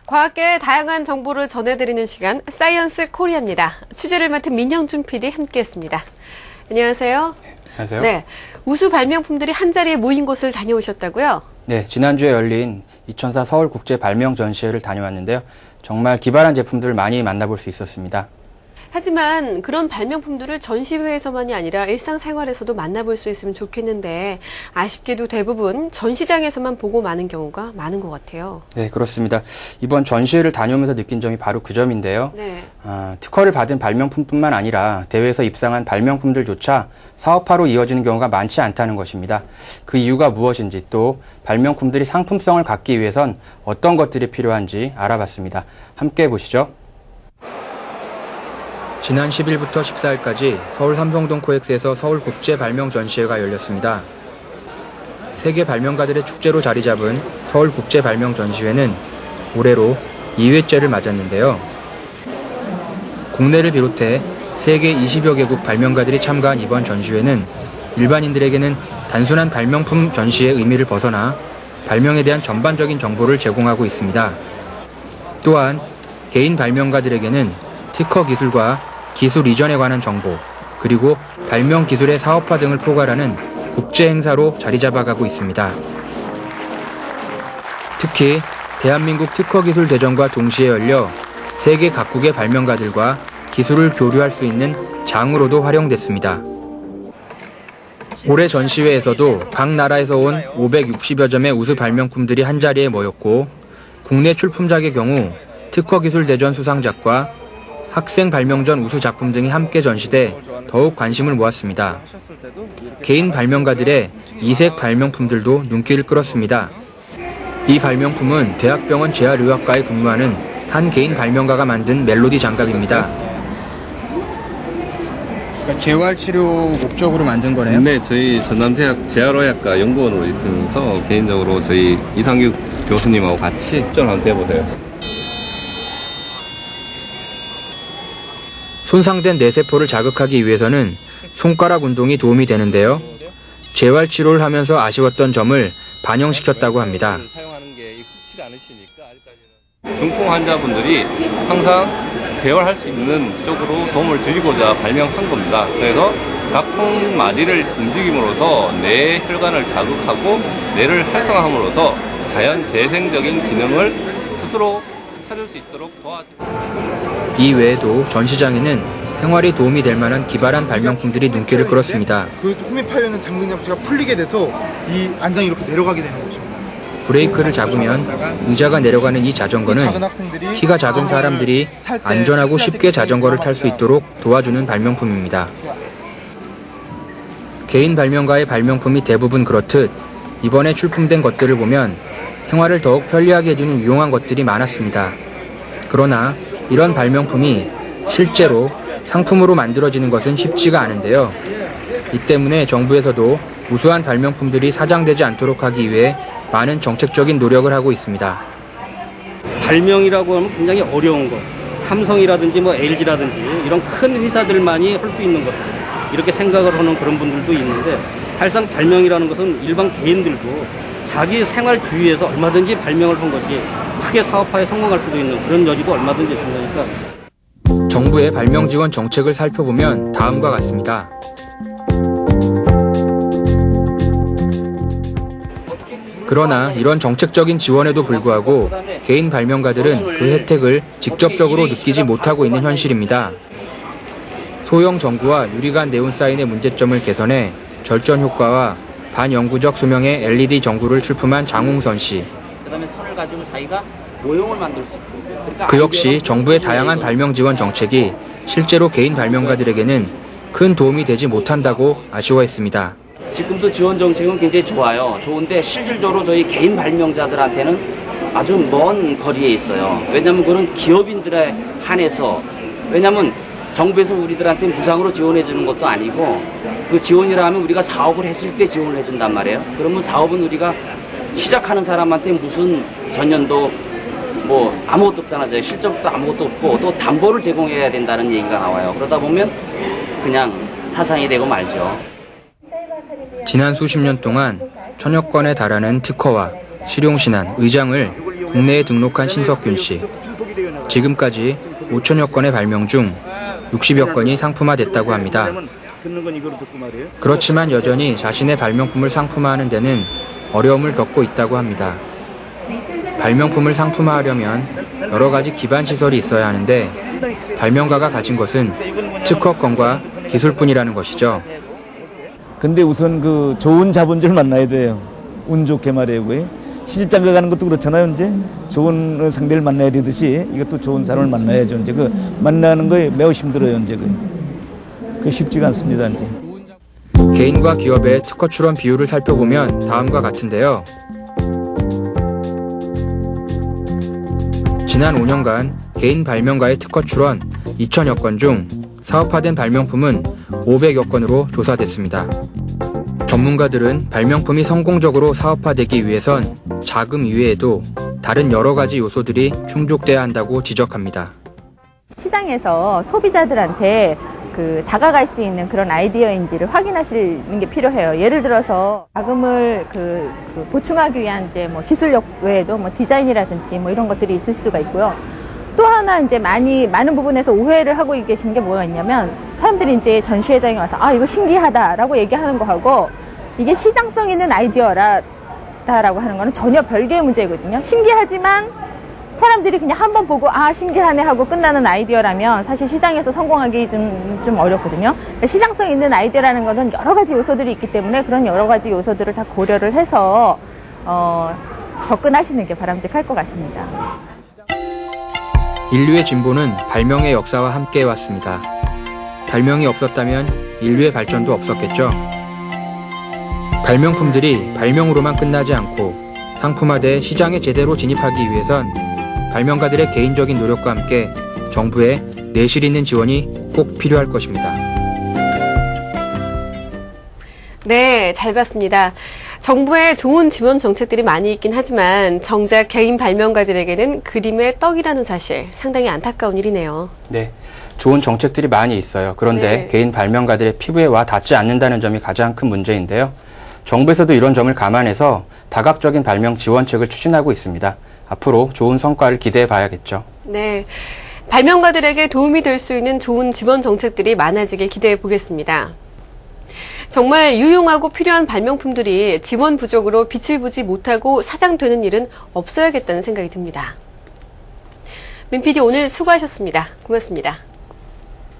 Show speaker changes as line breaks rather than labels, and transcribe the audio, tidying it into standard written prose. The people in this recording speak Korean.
과학계의 다양한 정보를 전해드리는 시간 사이언스 코리아입니다. 취재를 맡은 민영준 PD 함께했습니다. 안녕하세요.
안녕하세요.
네, 우수 발명품들이 한자리에 모인 곳을 다녀오셨다고요?
네, 지난주에 열린 2004 서울국제발명전시회를 다녀왔는데요. 정말 기발한 제품들을 많이 만나볼 수 있었습니다.
하지만 그런 발명품들을 전시회에서만이 아니라 일상생활에서도 만나볼 수 있으면 좋겠는데 아쉽게도 대부분 전시장에서만 보고 마는 경우가 많은 것 같아요.
네, 그렇습니다. 이번 전시회를 다녀오면서 느낀 점이 바로 그 점인데요.
네.
특허를 받은 발명품뿐만 아니라 대회에서 입상한 발명품들조차 사업화로 이어지는 경우가 많지 않다는 것입니다. 그 이유가 무엇인지 또 발명품들이 상품성을 갖기 위해선 어떤 것들이 필요한지 알아봤습니다. 함께 보시죠. 지난 10일부터 14일까지 서울 삼성동 코엑스에서 서울국제발명전시회가 열렸습니다. 세계 발명가들의 축제로 자리 잡은 서울국제발명전시회는 올해로 2회째를 맞았는데요. 국내를 비롯해 세계 20여 개국 발명가들이 참가한 이번 전시회는 일반인들에게는 단순한 발명품 전시의 의미를 벗어나 발명에 대한 전반적인 정보를 제공하고 있습니다. 또한 개인 발명가들에게는 특허 기술과 기술 이전에 관한 정보, 그리고 발명 기술의 사업화 등을 포괄하는 국제 행사로 자리 잡아가고 있습니다. 특히 대한민국 특허기술대전과 동시에 열려 세계 각국의 발명가들과 기술을 교류할 수 있는 장으로도 활용됐습니다. 올해 전시회에서도 각 나라에서 온 560여 점의 우수 발명품들이 한자리에 모였고, 국내 출품작의 경우 특허기술대전 수상작과 학생 발명전 우수 작품 등이 함께 전시돼 더욱 관심을 모았습니다. 개인 발명가들의 이색 발명품들도 눈길을 끌었습니다. 이 발명품은 대학병원 재활의학과에 근무하는 한 개인 발명가가 만든 멜로디 장갑입니다. 재활치료 목적으로 만든 거네요?
네, 저희 전남대학 재활의학과 연구원으로 있으면서 개인적으로 저희 이상규 교수님하고 같이 좀 한번 해보세요.
손상된 뇌세포를 자극하기 위해서는 손가락 운동이 도움이 되는데요. 재활치료를 하면서 아쉬웠던 점을 반영시켰다고 합니다.
중풍 환자분들이 항상 재활할 수 있는 쪽으로 도움을 드리고자 발명한 겁니다. 그래서 각 손마디를 움직임으로써 뇌 혈관을 자극하고 뇌를 활성화함으로써 자연 재생적인 기능을 스스로 찾을 수 있도록 도와줍니다.
이 외에도 전시장에는 생활에 도움이 될 만한 기발한 발명품들이 눈길을 끌었습니다.
그 홈에 파여있는 잠금 장치가 풀리게 돼서 이 안장이 이렇게 내려가게 되는 것입니다.
브레이크를 잡으면 의자가 내려가는 이 자전거는 키가 작은 사람들이 안전하고 쉽게 자전거를 탈 수 있도록 도와주는 발명품입니다. 개인 발명가의 발명품이 대부분 그렇듯 이번에 출품된 것들을 보면 생활을 더욱 편리하게 해주는 유용한 것들이 많았습니다. 그러나 이런 발명품이 실제로 상품으로 만들어지는 것은 쉽지가 않은데요. 이 때문에 정부에서도 우수한 발명품들이 사장되지 않도록 하기 위해 많은 정책적인 노력을 하고 있습니다.
발명이라고 하면 굉장히 어려운 것, 삼성이라든지 LG라든지 이런 큰 회사들만이 할 수 있는 것을 이렇게 생각을 하는 그런 분들도 있는데, 사실상 발명이라는 것은 일반 개인들도 자기 생활 주위에서 얼마든지 발명을 한 것이 크게 사업화에 성공할 수도 있는 그런 여지도 얼마든지 있습니다. 그러니까
정부의 발명 지원 정책을 살펴보면 다음과 같습니다. 그러나 이런 정책적인 지원에도 불구하고 개인 발명가들은 그 혜택을 직접적으로 느끼지 못하고 있는 현실입니다. 소형 전구와 유리관 네온 사인의 문제점을 개선해 절전 효과와 반영구적 수명의 LED 전구를 출품한 장홍선 씨.
그다음에 선을 가지고 자기가 모형을 만들 수 있고. 그러니까
그 역시 정부의 다양한 발명 지원 정책이 실제로 개인 발명가들에게는 큰 도움이 되지 못한다고 아쉬워했습니다.
지금도 지원 정책은 굉장히 좋아요. 좋은데 실질적으로 저희 개인 발명자들한테는 아주 먼 거리에 있어요. 왜냐하면 그건 기업인들에 한해서, 왜냐하면 정부에서 우리들한테 무상으로 지원해 주는 것도 아니고, 그 지원이라면 우리가 사업을 했을 때 지원을 해준단 말이에요. 그러면 사업은 우리가 시작하는 사람한테 무슨 전년도 아무것도 없잖아요. 실적도 아무것도 없고 또 담보를 제공해야 된다는 얘기가 나와요. 그러다 보면 그냥 사상이 되고 말죠.
지난 수십 년 동안 천여 건에 달하는 특허와 실용신안, 의장을 국내에 등록한 신석균 씨. 지금까지 5천여 건의 발명 중 60여 건이 상품화됐다고 합니다. 그렇지만 여전히 자신의 발명품을 상품화하는 데는 어려움을 겪고 있다고 합니다. 발명품을 상품화하려면 여러 가지 기반 시설이 있어야 하는데 발명가가 가진 것은 특허권과 기술뿐이라는 것이죠.
근데 우선 그 좋은 자본주를 만나야 돼요. 운 좋게 말이에요. 시집장가 가는 것도 그렇잖아요. 이제 좋은 상대를 만나야 되듯이 이것도 좋은 사람을 만나야죠. 이제 그 만나는 거에 매우 힘들어요. 이제 그 쉽지가 않습니다. 이제.
개인과 기업의 특허 출원 비율을 살펴보면 다음과 같은데요. 지난 5년간 개인 발명가의 특허 출원 2천여 건 중 사업화된 발명품은 500여 건으로 조사됐습니다. 전문가들은 발명품이 성공적으로 사업화되기 위해선 자금 이외에도 다른 여러 가지 요소들이 충족돼야 한다고 지적합니다.
시장에서 소비자들한테 다가갈 수 있는 그런 아이디어인지를 확인하시는 게 필요해요. 예를 들어서 자금을 보충하기 위한 이제 뭐 기술력 외에도 뭐 디자인이라든지 뭐 이런 것들이 있을 수가 있고요. 또 하나 이제 많은 부분에서 오해를 하고 계신 게 뭐였냐면 사람들이 이제 전시회장에 와서 이거 신기하다라고 얘기하는 거하고 이게 시장성 있는 아이디어라고 하는 거는 전혀 별개의 문제거든요. 신기하지만 사람들이 그냥 한번 보고 신기하네 하고 끝나는 아이디어라면 사실 시장에서 성공하기 좀 어렵거든요. 시장성 있는 아이디어라는 거는 여러 가지 요소들이 있기 때문에 그런 여러 가지 요소들을 다 고려를 해서 접근하시는 게 바람직할 것 같습니다.
인류의 진보는 발명의 역사와 함께 해왔습니다. 발명이 없었다면 인류의 발전도 없었겠죠. 발명품들이 발명으로만 끝나지 않고 상품화돼 시장에 제대로 진입하기 위해선 발명가들의 개인적인 노력과 함께 정부의 내실 있는 지원이 꼭 필요할 것입니다.
네, 잘 봤습니다. 정부의 좋은 지원 정책들이 많이 있긴 하지만 정작 개인 발명가들에게는 그림의 떡이라는 사실 상당히 안타까운 일이네요.
네, 좋은 정책들이 많이 있어요. 그런데
네.
개인 발명가들의 피부에 와 닿지 않는다는 점이 가장 큰 문제인데요. 정부에서도 이런 점을 감안해서 다각적인 발명 지원책을 추진하고 있습니다. 앞으로 좋은 성과를 기대해 봐야겠죠.
네, 발명가들에게 도움이 될 수 있는 좋은 지원 정책들이 많아지길 기대해 보겠습니다. 정말 유용하고 필요한 발명품들이 지원 부족으로 빛을 보지 못하고 사장되는 일은 없어야겠다는 생각이 듭니다. 민 PD 오늘 수고하셨습니다. 고맙습니다.